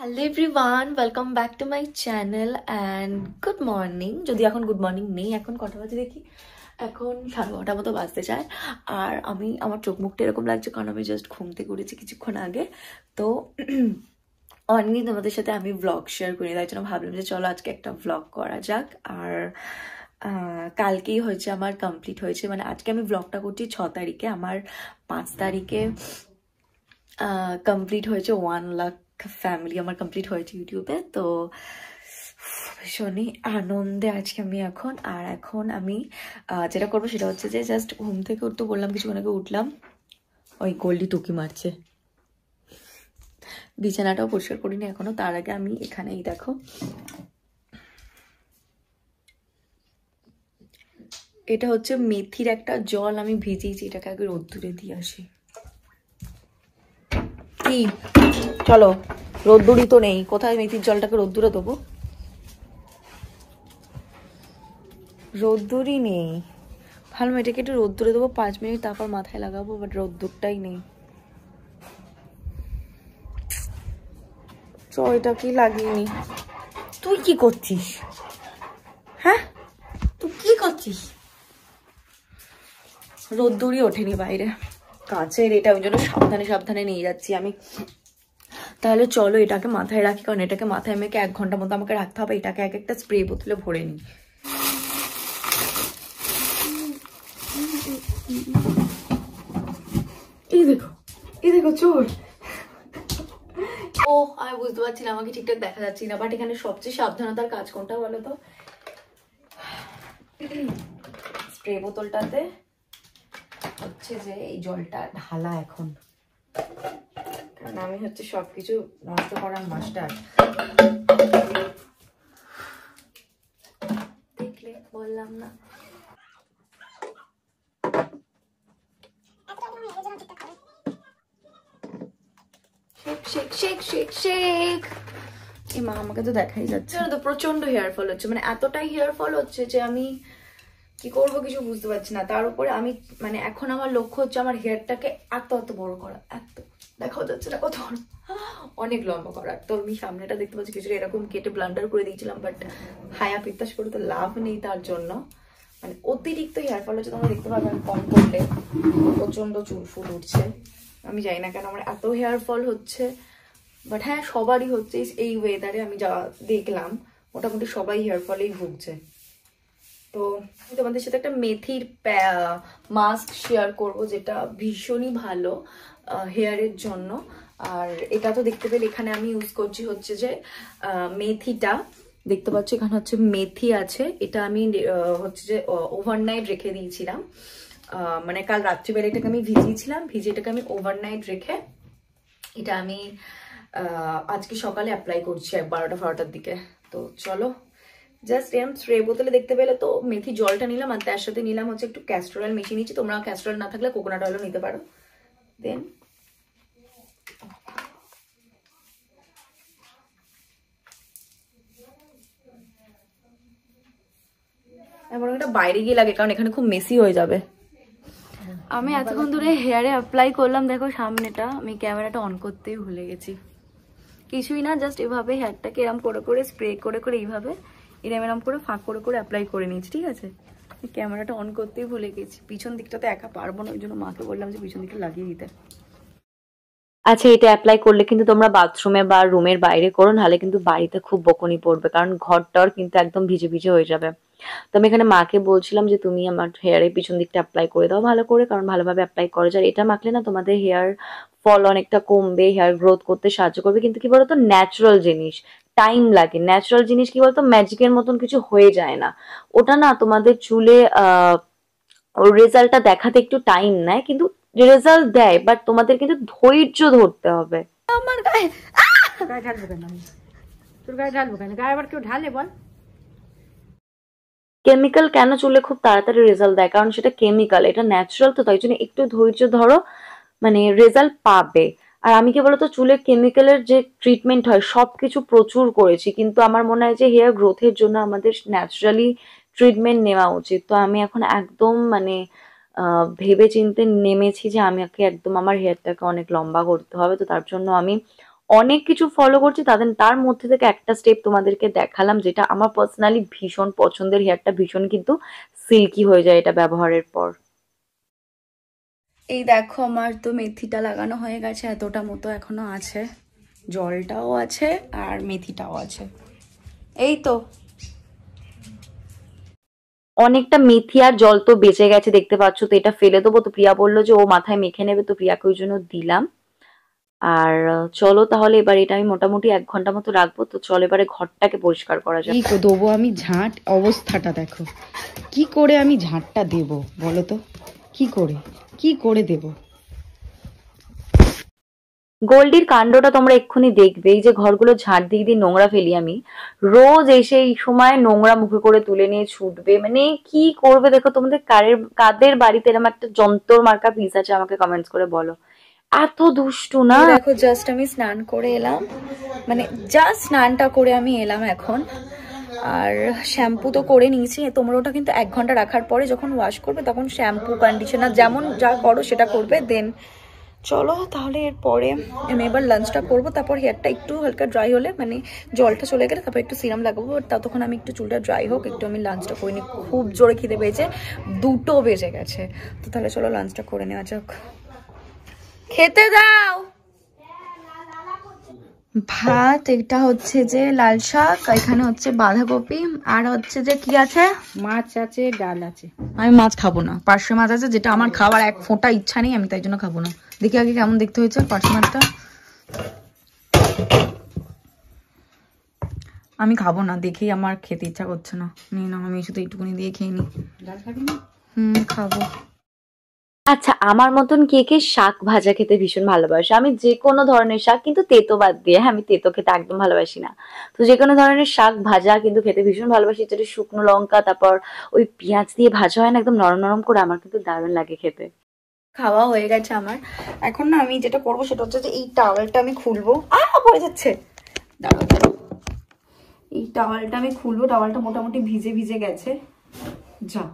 Hello everyone, welcome back to my channel and good morning. যদি এখন good morning নেই, এখন কটা বাজে দেখি, এখন 12:30 মতো বাজতে চায়। আর আমার চোখ মুখটা এরকম লাগছে কারণ আমি জাস্ট ঘুম থেকে উঠেছি কিছুক্ষণ আগে। তো অনেকদিন তোমাদের সাথে আমি ব্লগ শেয়ার করি, তাই জন্য ভাবলাম যে চলো আজকে একটা ব্লগ করা যাক। আর কালকেই হয়েছে আমার কমপ্লিট হয়েছে, মানে আজকে আমি ব্লগটা করছি 6 তারিখে, আমার 5 তারিখে কমপ্লিট হয়েছে 1 লাখ ফ্যামিলি আমার কমপ্লিট হয়েছে ইউটিউবে। তো ভীষণই আনন্দে আজকে আমি এখন আমি যেটা করবো সেটা হচ্ছে যে জাস্ট ঘুম থেকে উঠতে বললাম, কিছুক্ষণ আগে উঠলাম, ওই গোল্ডি টুকি মারছে, বিছানাটাও পরিষ্কার করিনি এখনো। তার আগে আমি এখানেই দেখো, এটা হচ্ছে মেথির একটা জল আমি ভিজিয়েছি, এটাকে আগে রোদ্দুরে দিয়ে আসি। কি চলো, রোদ্দুরই তো নেই, কোথায় মেথির জলটাকে রোদ্দুরে দেবো? রোদ্দুরই নেই। ভালো, এটাকে একটু রোদ্দুরে দেবো 5 মিনিট, তারপর মাথায় লাগাবো, বাট রোদ্দুরটাই নেই। তো এটা কি লাগিয়ে, তুই কি করছিস? হ্যাঁ, তুই কি করছিস? রোদ্দুরই ওঠেনি বাইরে, কাছের এটা, ওই জন্য সাবধানে সাবধানে নিয়ে যাচ্ছি আমি। তাহলে চলো এটাকে মাথায় রাখি, কারণ এটাকে মাথায় মেখে 1 ঘন্টা মতো আমাকে রাখতে হবে। এটাকে এক একটা স্প্রে বোতলে ভরে নিই। এই দেখো চোর। ও আমি বুঝতে পারছি না, আমাকে ঠিকঠাক দেখা যাচ্ছে না, বাট এখানে সবচেয়ে সাবধানতার কাজ কোনটা বলো তো? স্প্রে বোতলটাতে হচ্ছে যে এই জলটা ঢালা এখন, কারণ আমি হচ্ছে সবকিছু নষ্ট করার মাস্টার। দেখলে বললাম না। Shake shake shake shake. এই মা আমাকে তো দেখাই যাচ্ছে না, তো প্রচন্ড হেয়ার ফল হচ্ছে, মানে এতটাই হেয়ার ফল হচ্ছে যে আমি কি করবো কিছু বুঝতে পারছি না। তার উপরে আমি মানে এখন আমার লক্ষ্য হচ্ছে আমার হেয়ারটাকে এত এত বড় করা, এত দেখাও যাচ্ছে না কত বড়, অনেক লম্বা করা। তো আমি সামনেটা দেখতে পাচ্ছি কিছুটা এরকম কেটে ব্লান্ডার করে দিয়েছিলাম, বাট হায়া পিত্তাস করে তো লাভ নেই, তার জন্য মানে অতিরিক্ত হেয়ার ফল হচ্ছে। তোমরা দেখতে পাবে আমি কম করলে প্রচন্ড চুল ফুল উঠছে। আমি জানি না কেন আমার এত হেয়ার ফল হচ্ছে, বাট হ্যাঁ সবারই হচ্ছে এই ওয়েদারে। আমি যা দেখলাম মোটামুটি সবাই হেয়ার ফলেই ভুগছে। তো তোমাদের সাথে একটা মেথির মাস্ক শেয়ার করব, যেটা ভীষণই ভালো হেয়ারের জন্য। আর এটা তো দেখতে পেলে এখানে আমি ইউজ করছি হচ্ছে যে মেথিটা, দেখতে পাচ্ছ এখানে হচ্ছে মেথি আছে। এটা আমি হচ্ছে যে ওভারনাইট রেখে দিয়েছিলাম, মানে কাল রাত্রিবেলা এটাকে আমি ভিজিয়েছিলাম, ভিজে এটাকে আমি ওভারনাইট রেখে এটা আমি আজকে সকালে অ্যাপ্লাই করছি 12টা-12টার দিকে। তো চলো জাস্ট এরম স্প্রে বোতলে দেখতে পেলে তো মেথি জলটা নিলাম, আর তার সাথে নিলাম হচ্ছে একটু ক্যাস্টর অয়েল মিশিয়ে নিচ্ছি। তোমরা ক্যাস্টর অয়েল না থাকলে কোকোনাট অয়েলও নিতে পারো। দেন এবার এটা বাইরে গিয়ে লাগে, কারণ এখানে খুব মেসি হয়ে যাবে। আমি এতক্ষণ ধরে হেয়ারে অ্যাপ্লাই করলাম, দেখো সামনেটা আমি ক্যামেরাটা অন করতেই ভুলে গেছি। কিছুই না, জাস্ট এভাবে হেয়ারটাকে এরম করে করে স্প্রে করে করে এইভাবে এরম করে ফাঁক করে করে অ্যাপ্লাই করে নিয়েছি, ঠিক আছে? ক্যামেরাটা অন করতেই ভুলে গেছি। পিছন দিকটাতে একা পারবো না, ওই জন্য মাকে বললাম যে পিছন দিকটা লাগিয়ে দিতে। আচ্ছা, এটা অ্যাপ্লাই করলে কিন্তু তোমরা বাথরুমে বা রুমের বাইরে করো, নাহলে কিন্তু বাড়িতে খুব বকুনি পড়বে, কারণ ঘরটর কিন্তু একদম ভিজে ভিজে হয়ে যাবে। তো আমি এখানে মাকে বলছিলাম যে তুমি আমার হেয়ারের পিছন দিকটা অ্যাপ্লাই করে দাও ভালো করে, কারণ ভালোভাবে অ্যাপ্লাই করা যায়। এটা মাখলে না তোমাদের হেয়ার ফল অনেকটা কমবে, হেয়ার গ্রোথ করতে সাহায্য করবে। কিন্তু কি বলতো, ন্যাচারাল জিনিস, টাইম লাগে। ন্যাচারাল জিনিস কি বলতো, ম্যাজিকের মতন কিছু হয়ে যায় না। ওটা না তোমাদের চুলে ওর রেজাল্টটা দেখাতে একটু টাইম নেয়, কিন্তু রেজাল্ট দেয়, বাট তোমাদের কিন্তু ধৈর্য ধরতে হবে। আমার গায়ে গায়ে ঢালবো কেন আমি? তোর গায়ে ঢালবো কেন? গায়ে আবার কেউ ঢালে বল? কেমিক্যাল কেন চুলে খুব তাড়াতাড়ি রেজাল্ট দেয়? কারণ সেটা কেমিক্যাল, এটা ন্যাচারাল তো, তাই জন্য একটু ধৈর্য ধরো, মানে রেজাল্ট পাবে। আর আমি কি বলতো, চুলের কেমিক্যালের যে ট্রিটমেন্ট হয় সবকিছু প্রচুর করেছি, কিন্তু আমার মনে হয় যে হেয়ার গ্রোথের জন্য আমাদের ন্যাচারালি ট্রিটমেন্ট নেওয়া উচিত। তো আমি এখন একদম মানে ভেবে চিন্তে নেমেছি যে আমাকে একদম আমার হেয়ারটাকে অনেক লম্বা করতে হবে। তো তার জন্য আমি অনেক কিছু ফলো করছি, তার মধ্যে থেকে একটা স্টেপ তোমাদেরকে দেখালাম যেটা আমার পার্সোনালি ভীষণ পছন্দের। হেয়ারটা ভীষণ কিন্তু সিল্কি হয়ে যায় এটা ব্যবহারের পর। এই দেখো আমার তো মেথিটা লাগানো হয়ে গেছে, এতটা মতো এখনো আছে, জলটাও আছে আর মেথিটাও আছে। এই তো অনেকটা মেথি আর জল তো বেঁচে গেছে দেখতে পাচ্ছ, তো এটা ফেলে দেবো। তো প্রিয়া বললো যে ও মাথায় মেখে নেবে, তো প্রিয়াকে ওই জন্য দিলাম। আর চলো তাহলে এবার এটা আমি মোটামুটি 1 ঘন্টা মতো রাখবো। তো চলো এবারে ঘরটাকে পরিষ্কার করা যাক। কি দেবো আমি ঝাঁট, অবস্থাটা দেখো, কি করে আমি ঝাঁটটা দেব বলো তো, কি করে দেব? গোল্ডির কাণ্ডটা তোমরা এক্ষুনি দেখবে। এই যে ঘরগুলো ঝাঁট দিয়ে দিয়ে নোংরা ফেলি আমি, রোজ এসে এই সময় নোংরা মুখে করে তুলে নিয়ে ছুটবে। মানে কি করবে দেখো। তোমাদের কাদের বাড়িতে এরকম একটা যন্ত্র মার্কা পিস আছে আমাকে কমেন্টস করে বলো। এত দুষ্টু না। দেখো জাস্ট আমি স্নান করে এলাম, মানে জাস্ট স্নানটা করে আমি এলাম এখন। আর শ্যাম্পু তো করে নিয়েছি। তোমরা ওটা কিন্তু 1 ঘন্টা রাখার পরে যখন ওয়াশ করবে তখন শ্যাম্পু কন্ডিশনার যেমন যা করো সেটা করবে। দেন চলো তাহলে এরপরে আমি এবার লাঞ্চটা করবো, তারপর হেয়ারটা একটু হালকা ড্রাই হলে, মানে জলটা চলে গেলে তারপর একটু সিরাম লাগাবো। ততক্ষণ আমি একটু চুলটা ড্রাই হোক, একটু আমি লাঞ্চটা করে নিই। খুব জোরে খিদে পেয়েছে, 2টো বেজে গেছে। তো তাহলে চলো লাঞ্চটা করে নেওয়া যাক। খেতে দাও। ভাত, এটা হচ্ছে যে লাল শাক, এখানে হচ্ছে বাঁধাকপি, আর হচ্ছে যে কি আছে, মাছ আছে, ডাল আছে। আমি মাছ খাবো না, পার্শে মাছ আছে যেটা আমার খাবার এক ফোঁটা ইচ্ছা নেই, আমি তাই জন্য খাবো না। দেখি আগে কেমন দেখতে হয়েছে পার্শে মাছটা। আমি খাবো না, দেখেই আমার খেতে ইচ্ছা করছে না। নিয়ে না, আমি শুধু এইটুকুনি দিয়ে খেয়ে নিই। ডাল খাবি না? খাবো। আচ্ছা, আমার মতন কে কে শাক ভাজা খেতে ভীষণ ভালোবাসে? আমি যে কোনো ধরনের শাক, কিন্তু তেতো বাদ দিয়ে, হ্যাঁ আমি তেতো খেতে একদম ভালোবাসি না। তো যে কোনো ধরনের শাক ভাজা কিন্তু খেতে ভীষণ ভালোবাসি, যেটা শুকনো লঙ্কা তারপর ওই পেঁয়াজ দিয়ে ভাজা হয় না, একদম নরম নরম করে, আমার কিন্তু দারুণ লাগে খেতে। খাওয়া হয়ে গেছে আমার। এখন না আমি যেটা করবো সেটা হচ্ছে যে এই টাওয়ালটা আমি খুলবো। পড়ে যাচ্ছে, দাঁড়াও দাঁড়াও। এই টাওয়ালটা আমি খুলবো, টাওয়ালটা মোটামুটি ভিজে ভিজে গেছে যা।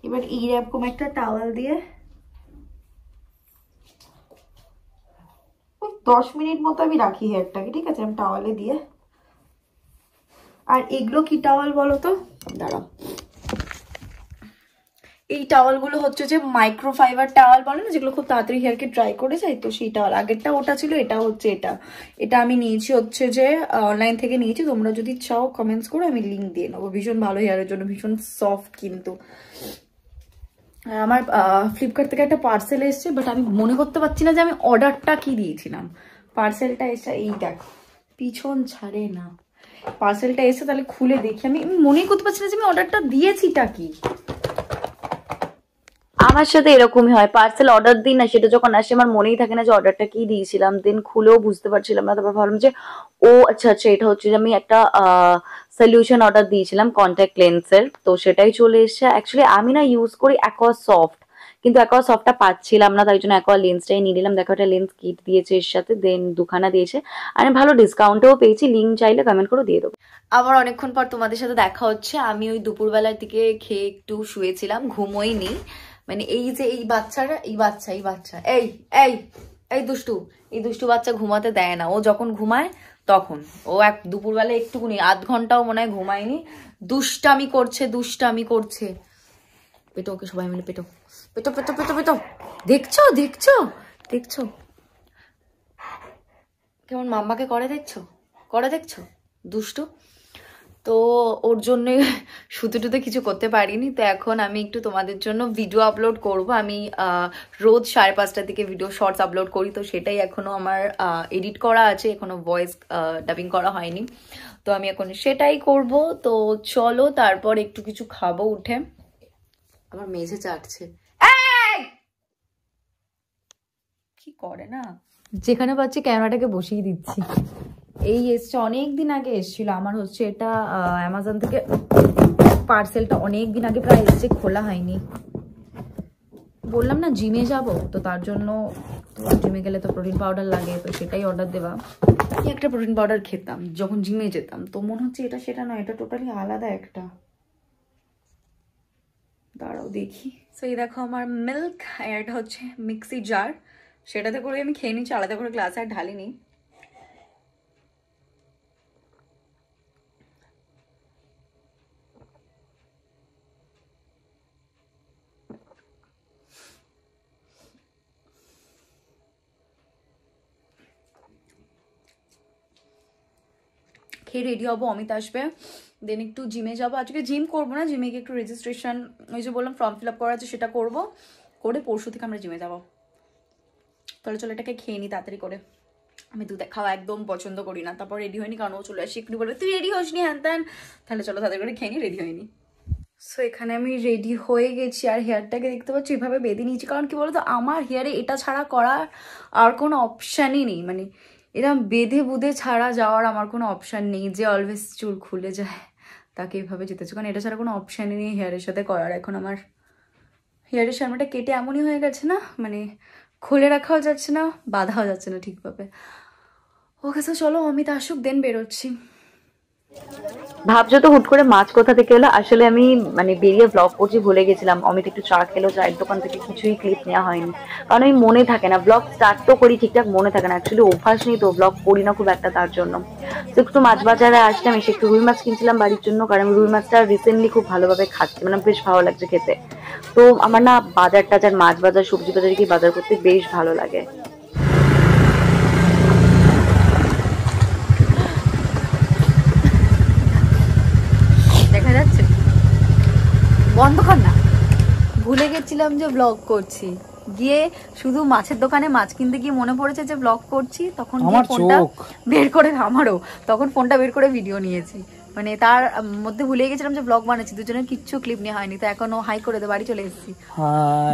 এবার এইরকম একটা টাওয়াল দিয়ে 10 মিনিট মতো আমি রাখি হেয়ারটাকে, ঠিক আছে, আমি টাওয়ালে দিয়ে। আর এগুলো কি টাওয়াল বলো তো, দাঁড়াও। এই টাওয়ালগুলো হচ্ছে যে মাইক্রোফাইবার টাওয়াল বলে না, যেগুলো খুব তাড়াতাড়ি হেয়ারকে ড্রাই করে যায়, তো সেই টাওয়াল। আগেরটা ওটা ছিল, এটা হচ্ছে এটা আমি নিয়েছি হচ্ছে যে অনলাইন থেকে নিয়েছি। তোমরা যদি চাও কমেন্টস করো, আমি লিঙ্ক দিয়ে নেবো। ভীষণ ভালো হেয়ারের জন্য, ভীষণ সফট কিন্তু। আমার ফ্লিপকার্ট থেকে একটা পার্সেল এসছে, বাট আমি মনে করতে পারছি না যে আমি অর্ডারটা কি দিয়েছিলাম। পার্সেলটা এসে এই দেখো, পিছন ছাড়ে না। পার্সেলটা এসে তাহলে খুলে দেখি। আমি মনেই করতে পারছি না যে আমি অর্ডারটা দিয়েছিটা কি। আমার সাথে এরকমই হয়, পার্সেল অর্ডার দিই না, সেটা যখন আসে আমার মনেই থাকে না যে অর্ডারটা কি দিয়েছিলাম। দেন খুলেও বুঝতে পারছিলাম না, তারপর ভাবলাম যে ও আচ্ছা আচ্ছা, এটা হচ্ছে যে আমি একটা সলিউশন অর্ডার দিয়েছিলাম কন্ট্যাক্ট লেন্সের, তো সেটাই চলে এসেছে। অ্যাকচুয়ালি আমি না ইউজ করি অ্যাকোয়া সফট, কিন্তু অ্যাকোয়া সফটটা পাচ্ছিলাম না, তাই জন্য অ্যাকোয়া লেন্সটাই নিয়ে নিলাম। দেখো একটা লেন্স কিট দিয়েছে এর সাথে, দেন 2খানা দিয়েছে, আর ভালো ডিসকাউন্টেও পেয়েছি। লিঙ্ক চাইলে কমেন্ট করে দিয়ে দেবো। আবার অনেকক্ষণ পর তোমাদের সাথে দেখা হচ্ছে। আমি ওই দুপুরবেলার দিকে খেয়ে একটু শুয়েছিলাম, ঘুমোইনি। মানে এই যে এই বাচ্চারা, এই বাচ্চা এই এই এই দুষ্টু বাচ্চা ঘুমাতে দেয় না। ও যখন ঘুমায় তখন ও দুপুরবেলা একটুকুনি, 1/2 ঘন্টাও মনে হয় ঘুমায়নি, দুষ্টামি করছে। পেটো, ওকে সবাই মিলে পেটো পেটো পেটো পেটো পেটো। দেখছো কেমন মাম্মাকে করে দেখছো দুষ্টু। তো ওর জন্য শুতে কিছু করতে পারিনি। তো এখন আমি একটু তোমাদের জন্য ভিডিও আপলোড করব। আমি রোজ 5:30টার দিকে ভিডিও শর্টস আপলোড করি, তো সেটাই এখনো আমার এডিট করা আছে, এখনো ভয়েস ডাবিং করা হয়নি। তো আমি এখন সেটাই করব। তো চলো তারপর একটু কিছু খাবো উঠে। আমার মেঝে চাটছে, কি করে না, যেখানে পাচ্ছি ক্যামেরাটাকে বসিয়ে দিচ্ছি। এই এসছে, অনেকদিন আগে এসেছিল আমার, হচ্ছে এটা অ্যামাজন থেকে পার্সেলটা অনেকদিন আগে প্রায় এসছে, খোলা হয়নি। বললাম না জিমে যাব, তো তার জন্য জিমে গেলে তো প্রোটিন পাউডার লাগে, তো সেটাই অর্ডার দেওয়া। একটা প্রোটিন পাউডার খেতাম যখন জিমে যেতাম, তো মনে হচ্ছে এটা সেটা নয়, এটা টোটালি আলাদা একটা। দাঁড়াও দেখি। তো এই দেখো আমার মিল্ক, এটা হচ্ছে মিক্সি জার, সেটাতে করে আমি খেয়ে নিচ্ছি, আলাদা করে গ্লাসে আর ঢালিনি। খেয়ে রেডি হবো, অমিত আসবে, দেন একটু জিমে যাবো। আজকে জিম করবো না, জিমে গিয়ে একটু রেজিস্ট্রেশন, ওই যে বললাম ফর্ম ফিল আপ করা আছে সেটা করবো, করে পরশু থেকে আমরা জিমে যাবো। তাহলে চলো এটাকে খেয়ে নিই তাড়াতাড়ি করে। আমি দুধ খাওয়া একদম পছন্দ করি না। তারপর রেডি হয়নি, কারণ ও চলে আসি একটু বলবে তুই রেডি হসনি হ্যান ত্যান। তাহলে চলো তাদের করে খেয়ে নিই, রেডি হয়নি। সো এখানে আমি রেডি হয়ে গেছি, আর হেয়ারটাকে দেখতে পাচ্ছি এভাবে বেঁধে নিয়েছি, কারণ কি বলতো আমার হেয়ারে এটা ছাড়া করার আর কোনো অপশানই নেই। মানে এরকম বেঁধে বুধে ছাড়া যাওয়ার আমার কোনো অপশান নেই, যে অলওয়েজ চুল খুলে যায় তাকে এভাবে যেতেছে, কারণ এটা ছাড়া কোনো অপশানই নেই হেয়ারের সাথে করার। এখন আমার হেয়ারের সামনেটা কেটে এমনই হয়ে গেছে না, মানে খুলে রাখাও যাচ্ছে না, বাঁধাও যাচ্ছে না ঠিকভাবে। ওকে তো চলো অমিত আসুক, দেন বেরোচ্ছি। ভাবছো তো হুট করে মাছ কোথা থেকে এলো? আসলে আমি মানে বেরিয়ে ব্লগ করছি ভুলে গেছিলাম। অমিত একটু চা খেলো, চায়ের দোকান থেকে কিছুই ক্লিপ নেওয়া হয়নি, কারণ আমি মনে থাকে না, ব্লগ স্টার্ট তো করি ঠিকঠাক মনে থাকে না, অ্যাকচুয়ালি অভ্যাস নেই তো, ব্লগ করি না খুব একটা, তার জন্য। তো একটু মাছ বাজারে আসলাম, এসে একটু রুই মাছ কিনছিলাম বাড়ির জন্য, কারণ আমি রুই মাছটা রিসেন্টলি খুব ভালোভাবে খাচ্ছি, মানে বেশ ভালো লাগছে খেতে। তো আমার না বাজার টাজার, মাছ বাজার, সবজি বাজারে কি বাজার করতে বেশ ভালো লাগে। দেখা যাচ্ছে, বন্ধ কর না। ভুলে গেছিলাম যে ব্লগ করছি, গিয়ে শুধু মাছের দোকানে মাছ কিনতে গিয়ে মনে পড়েছে যে ব্লগ করছি, তখন ফোনটা বের করে, আমারও তখন ফোনটা বের করে ভিডিও নিয়েছি। মানে তার মধ্যে ভুলে গেছিলাম যে ব্লগ বানাচ্ছি, দুজনের কিচ্ছু ক্লিপ নেওয়া হয়নি। তো এখনো হাই করে দে, বাড়ি চলে এসেছি।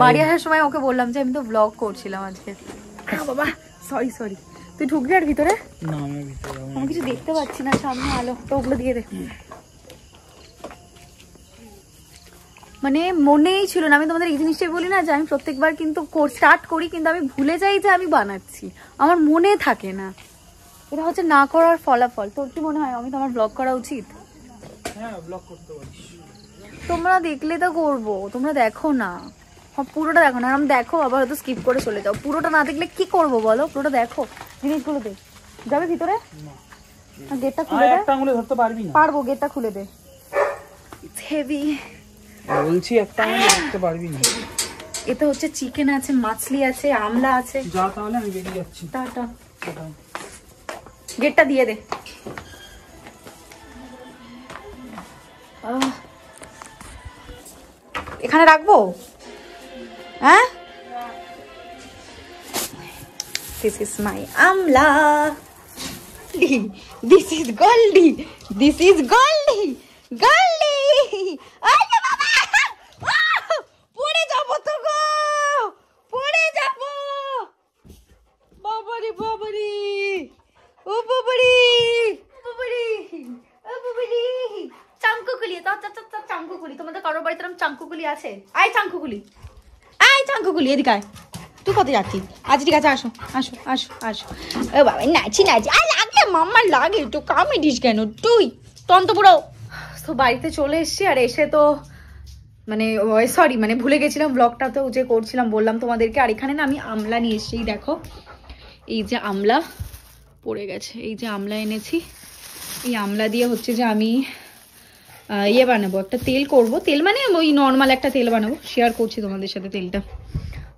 বাড়ি আসার সময় ওকে বললাম যে আমি তো ব্লগ করছিলাম আজকে। বাবা সরি সরি, তুই ঢুকবি আর ভিতরে? আমি কিছু দেখতে পাচ্ছি না, সামনে আলো, তো ওগুলো দিয়ে দেখ। মানে মনেই ছিল না, আমি তোমাদের এই জিনিসটাই বলি না যে আমি প্রত্যেকবার কিন্তু স্টার্ট করি কিন্তু আমি ভুলে যাই যে আমি বানাচ্ছি, আমার মনে থাকে না। এটা হচ্ছে না করার ফলাফল। তোর কি মনে হয় আমি তোমার ব্লগ করা উচিত? হ্যাঁ, ব্লগ করতে পারিস। তোমরা দেখলে তো করবো, তোমরা দেখো না, পুরোটা দেখো না, আমি দেখো আবার হয়তো স্কিপ করে চলে যাও। পুরোটা না দেখলে কি করবো বলো, পুরোটা দেখো, জিনিসগুলো দেখ। যাবে ভিতরে? গেটটা খুলে দে। একটা আঙুলে ধরতে পারবি না? পারবো, গেটটা খুলে দে। ইটস হেভি বলছি, একটা আঙুলে ধরতে পারবি না। এতে হচ্ছে চিকেন আছে, মাছলি আছে, আমলা আছে। যা তাহলে, আমি বেরিয়ে যাচ্ছি। টাটা। গেটটা দিয়ে দে। এখানে রাখবো? হ্যাঁ, this is my Amla, this is Goldie, this is Goldie, Goldie. পড়ে যাবো তো গো, পড়ে যাবো। বাবারি বাবারি, ও বাবারি বাবারি, ও বাবারি। চাঙ্কুকুলি, চাঙ্কুকুলি, তোমাদের কারোর বাড়িতে এরকম চাঙ্কুকুলি আছে? আয় চাঙ্কুকুলি, আয় চাঙ্কুকুলি, এদিকে আয়। তুই কত যাচ্ছিস? আজ ঠিক আছে, আসো আসো আসো আসো। ও বাবা নাচি নাচি, আর লাগে মাম্মার লাগে, তো কামে দিস কেন তুই? তন্তপুরো। তো বাড়িতে চলে এসছি, আর এসে তো মানে সরি, মানে ভুলে গেছিলাম ব্লগটা তো যে করছিলাম, বললাম তোমাদেরকে। আর এখানে না আমি আমলা নিয়ে এসেছি, দেখো এই যে আমলা পড়ে গেছে, এই যে আমলা এনেছি। এই আমলা দিয়ে হচ্ছে যে আমি ইয়ে বানাবো, একটা তেল করব। তেল মানে ওই নর্মাল একটা তেল বানাবো, শেয়ার করছি তোমাদের সাথে তেলটা।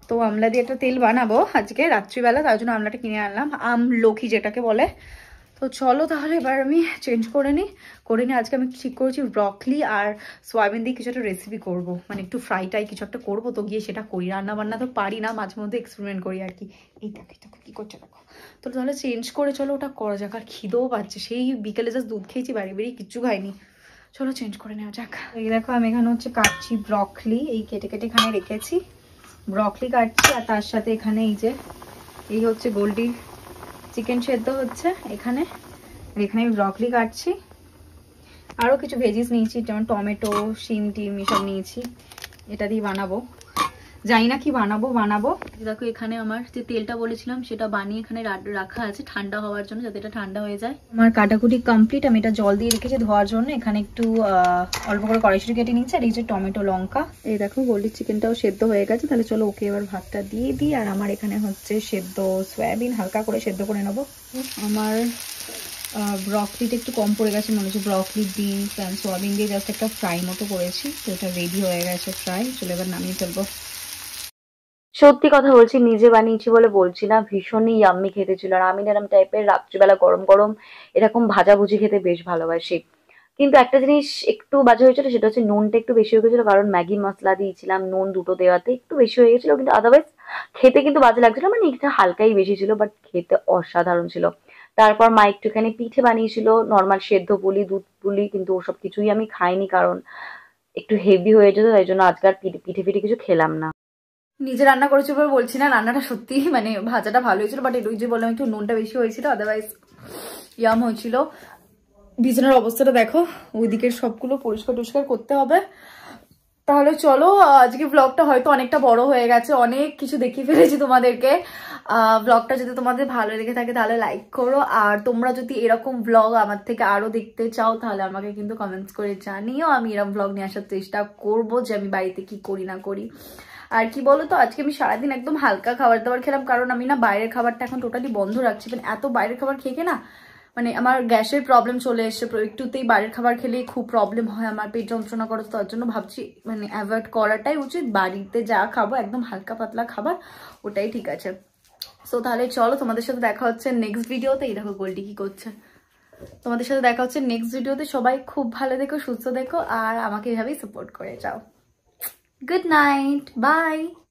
তো আমলা দিয়ে একটা তেল বানাবো আজকে রাত্রিবেলা, তার জন্য আমলাটা কিনে আনলাম, আমলকি যেটাকে বলে। তো চলো তাহলে এবার আমি চেঞ্জ করে নিই। আজকে আমি ঠিক করেছি ব্রকলি আর সয়াবিন দিয়ে কিছু একটা রেসিপি করবো, মানে একটু ফ্রাই টাই কিছু একটা করবো। তো গিয়ে সেটা করি, রান্না বান্না তো পারি না, মাঝে মধ্যে এক্সপেরিমেন্ট করি আর কি। এই দেখো কি করছে দেখো। তো তাহলে চেঞ্জ করে চলো ওটা করা যাক। আর খিদেও পাচ্ছে, সেই বিকেলে জাস্ট দুধ খেয়েছি, বাড়ি বেরিয়ে কিচ্ছু খাইনি। চলো চেঞ্জ করে নেওয়া যাক। এই দেখো আমি এখানে হচ্ছে কাটছি ব্রকলি, এই কেটে কেটে এখানে রেখেছি ব্রকলি কাটছি। আর তার সাথে এখানে এই হচ্ছে গোল্ডি চিকেন সেদ্ধ হচ্ছে এখানে, এখানে আমি ব্রকলি কাটছি। আরও কিছু ভেজিস নিয়েছি, যেমন টমেটো, শিম টিম এসব নিয়েছি, এটা দিয়ে বানাবো। জানি না কি বানাবো। দেখো এখানে আমার যে তেলটা বলেছিলাম সেটা বানিয়ে এখানে রাখা আছে ঠান্ডা হওয়ার জন্য, যাতে এটা ঠান্ডা হয়ে যায়। আমার কাটাকুটি কমপ্লিট, আমি এটা জল দিয়ে রেখেছি ধোয়ার জন্য। এখানে একটু অল্প করে কড়াইশুঁটি কেটে নিচ্ছি, আর এই যে টমেটো লঙ্কা। এই দেখো গোল্ডি চিকেনটাও সেদ্ধ হয়ে গেছে, তাহলে চলো ওকে এবার ভাতটা দিয়ে দিই। আর আমার এখানে হচ্ছে সেদ্ধ সয়াবিন, হালকা করে সেদ্ধ করে নেবো। আমার ব্রকলিটা একটু কম পড়ে গেছে মনে হচ্ছে, ব্রকলি বিনস অ্যান্ড সোয়াবিন দিয়ে জাস্ট একটা ফ্রাই মতো করেছি, তো এটা রেডি হয়ে গেছে ফ্রাই। চলো এবার নামিয়ে ফেলবো। সত্যি কথা বলছি, নিজে বানিয়েছি বলে বলছি না, ভীষণই ইয়াম্মি খেতে ছিল। আর আমি এরকম টাইপের রাত্রিবেলা গরম গরম এরকম ভাজাভুজি খেতে বেশ ভালোবাসি। কিন্তু একটা জিনিস একটু বাজে হয়েছিল, সেটা হচ্ছে নুনটা একটু বেশি হয়ে গেছিল, কারণ ম্যাগি মশলা দিয়েছিলাম, নুন দুটো দেওয়াতে একটু বেশি হয়ে গেছিল। কিন্তু আদারওয়াইজ খেতে কিন্তু বাজে লাগছিল, মানে এটা হালকাই বেশি ছিল, বাট খেতে অসাধারণ ছিল। তারপর মা একটুখানি পিঠে বানিয়েছিল, নর্মাল সেদ্ধ পুলি, দুধ পুলি, কিন্তু ওসব কিছুই আমি খাইনি, কারণ একটু হেভি হয়ে যেত, তাই জন্য আজকাল পিঠে ফিঠে কিছু খেলাম না। নিজে রান্না করেছি বলে বলছি না, রান্নাটা সত্যি মানে ভাজাটা ভালো হয়েছিল, বাট এটুকু যে বললাম একটু নুনটা বেশি হয়েছিল, আদারওয়াইজ ইয়াম হয়েছিল। বিছানার অবস্থাটা দেখো, ওইদিকের সবগুলো পরিষ্কার টরিষ্কার করতে হবে। তাহলে চলো, আজকে ব্লগটা হয়তো অনেকটা বড় হয়ে গেছে, অনেক কিছু দেখিয়ে ফেলেছি তোমাদেরকে। ব্লগটা যদি তোমাদের ভালো লেগে থাকে তাহলে লাইক করো, আর তোমরা যদি এরকম ব্লগ আমার থেকে আরো দেখতে চাও তাহলে আমাকে কিন্তু কমেন্টস করে জানিও। আমি এরকম ব্লগ নিয়ে আসার চেষ্টা করবো, যে আমি বাড়িতে কি করি না করি। আর কি বলো তো, আজকে আমি সারাদিন একদম হালকা খাবার দাবার খেলাম, কারণ আমি না বাইরের খাবারটা এখন টোটালি বন্ধ রাখছি। মানে এত বাইরের খাবার খেয়ে না মানে আমার গ্যাসের প্রবলেম চলে এসছে, একটুতেই বাইরের খাবার খেলে খুব প্রবলেম হয়, আমার পেট যন্ত্রণা করে। তার জন্য ভাবছি মানে অ্যাভয়েড করাটাই উচিত, বাড়িতে যা খাবো একদম হালকা পাতলা খাবার, ওটাই ঠিক আছে। সো তাহলে চলো, তোমাদের সাথে দেখা হচ্ছে নেক্সট ভিডিওতে। এই দেখো গোল্ডি কি করছে। তোমাদের সাথে দেখা হচ্ছে নেক্সট ভিডিওতে। সবাই খুব ভালো দেখো, সুস্থ দেখো, আর আমাকে এভাবেই সাপোর্ট করে যাও। Good night, by.